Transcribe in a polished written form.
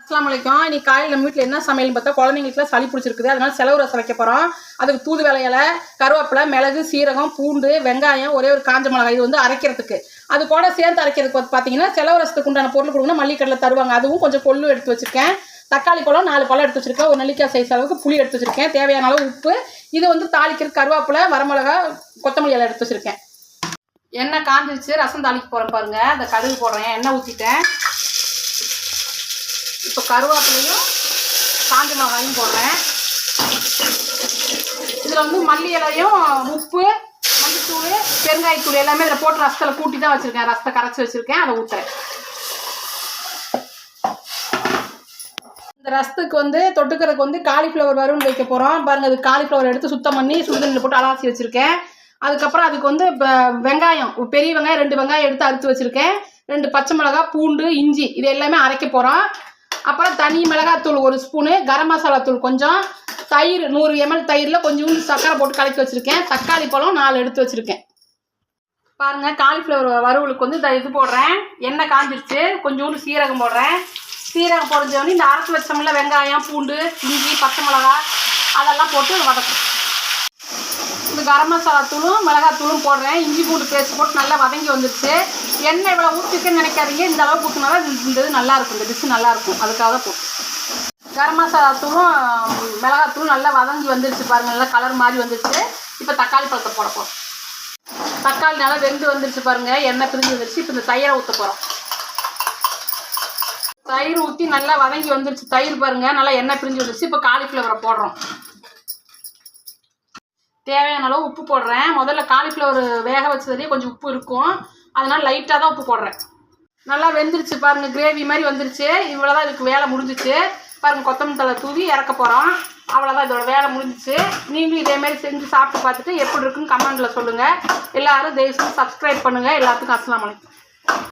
அஸ்ஸலாமு அலைக்கும். இன்னைக்கு காலையில் நம்ம வீட்டில் என்ன சமையல்னு பார்த்தா குழந்தைங்களுக்குலாம் சளி பிடிச்சிருக்குது. அதனால செலவு ரசம் வைக்க போகிறோம். அதுக்கு தூதுவளை இலை, கருவேப்பிலை, மிளகு, சீரகம், பூண்டு, வெங்காயம், ஒரே ஒரு காஞ்ச மிளகாய் இது வந்து அரைக்கிறதுக்கு. அது கூட சேர்த்து அரைக்கிறதுக்கு பார்த்தீங்கன்னா செலவு ரசத்துக்கு உண்டான பொருள் கொடுக்கணும். மல்லிக்கடலை தருவாங்க. அதுவும் கொஞ்சம் கொள்ளு எடுத்து வச்சுருக்கேன். தக்காளி பழம் 4 பழம் எடுத்து வச்சுருக்கேன். ஒரு நெல்லிக்காய் சைஸ் அளவுக்கு புளி எடுத்து வச்சுருக்கேன். தேவையான அளவு உப்பு. இது வந்து தாளிக்கிறது கருவேப்பிலை, வரமிளகா, கொத்தமல்லி இலை எடுத்து வச்சுருக்கேன். எண்ணெய் காஞ்சிருச்சு. ரசம் தாளிக்க போகிறேன் பாருங்கள். அந்த கடுகு போடுறேன். எண்ணெய் ஊற்றிட்டேன். இப்போ கருவேப்பிலையும் காஞ்ச மிளகாயும் போடுறேன். இதில் வந்து மல்லி இலையும் உப்பு, மல்லித்தூள், பெருங்காயத்தூள் எல்லாமே இதில் போட்டு ரசத்தில் கூட்டி தான் வச்சுருக்கேன். ரசத்தை கரைச்சி வச்சுருக்கேன். அதை ஊற்றுறேன். இந்த ரசத்துக்கு வந்து தொட்டுக்கிறதுக்கு வந்து காலிஃப்ளவர் வறுவல் வைக்க போகிறோம் பாருங்கள். அது காலிஃப்ளவர் எடுத்து சுத்தம் பண்ணி சுடுதண்ணில் போட்டு அலாசி வச்சுருக்கேன். அதுக்கப்புறம் அதுக்கு வந்து வெங்காயம், பெரிய வெங்காயம் 2 வெங்காயம் எடுத்து அறுத்து வச்சுருக்கேன். 2 பச்சை மிளகா, பூண்டு, இஞ்சி இது எல்லாமே அரைக்க போகிறோம். அப்புறம் தனி மிளகாத்தூள் 1 ஸ்பூனு, கரம் மசாலா தூள் கொஞ்சம், தயிர் 100 ml தயிரில் கொஞ்சோண்டு சர்க்கரை போட்டு கலக்கி வச்சுருக்கேன். தக்காளி பழம் 4 எடுத்து வச்சுருக்கேன். பாருங்கள், காலிஃப்ளவர் வறுவலுக்கு வந்து இது போடுறேன். எண்ணெய் காஞ்சிருச்சு. கொஞ்சோண்டு சீரகம் போடுறேன். சீரகம் பொரிஞ்சோடனே இந்த அரைச்சி வச்சோம்ல வெங்காயம், பூண்டு, இஞ்சி, பச்சை மிளகா அதெல்லாம் போட்டு வதக்கும். இந்த கரம் மசாலா தூளும் மிளகாத்தூளும் போடுறேன். இஞ்சி பூண்டு பேஸ்ட் போட்டு நல்லா வதங்கி வந்துடுச்சு. எண்ணெய் இவ்வளோ ஊற்றிருக்கேன்னு நினைக்காதீங்க. இந்த அளவுக்கு ஊற்றினால இந்த இது நல்லாயிருக்கும். இந்த டிஷ்ஷு நல்லாயிருக்கும். அதுக்காக தான் போட்டு கரம் மசாலா தூளும் மிளகாத்தூளும் நல்லா வதங்கி வந்துடுச்சு பாருங்கள். நல்லா கலர் மாதிரி வந்துடுச்சு. இப்போ தக்காளி பழத்தை போட போகிறோம். தக்காளி நல்லா வெந்து வந்துடுச்சு பாருங்கள். எண்ணெய் பிரிஞ்சு வந்துடுச்சு. இப்போ இந்த தயிரை ஊற்ற போகிறோம். தயிர் ஊற்றி நல்லா வதங்கி வந்துடுச்சு. தயிர் பாருங்கள் நல்லா எண்ணெய் பிரிஞ்சு வந்துடுச்சு. இப்போ காலிஃப்ளவரை போடுறோம். தேவையான அளவு உப்பு போடுறேன். முதல்ல காலிஃப்ளவர் வேக வச்சதுலேயே கொஞ்சம் உப்பு இருக்கும். அதனால் லைட்டாக தான் உப்பு போடுறேன். நல்லா வெந்துருச்சு பாருங்கள். கிரேவி மாதிரி வந்துருச்சு. இவ்வளோதான் இதுக்கு வேலை முடிஞ்சிச்சு பாருங்கள். கொத்தமல்லி தழை தூவி இறக்க போகிறோம். அவ்வளோதான் இதோட வேலை முடிஞ்சிச்சு. நீங்களும் இதேமாரி செஞ்சு சாப்பிட்டு பார்த்துட்டு எப்படி இருக்குன்னு கமெண்ட்டில் சொல்லுங்கள். எல்லோரும் தயவுசெய்து சப்ஸ்கிரைப் பண்ணுங்கள். எல்லாத்துக்கும் அஸ்ஸலாமு அலைக்கும்.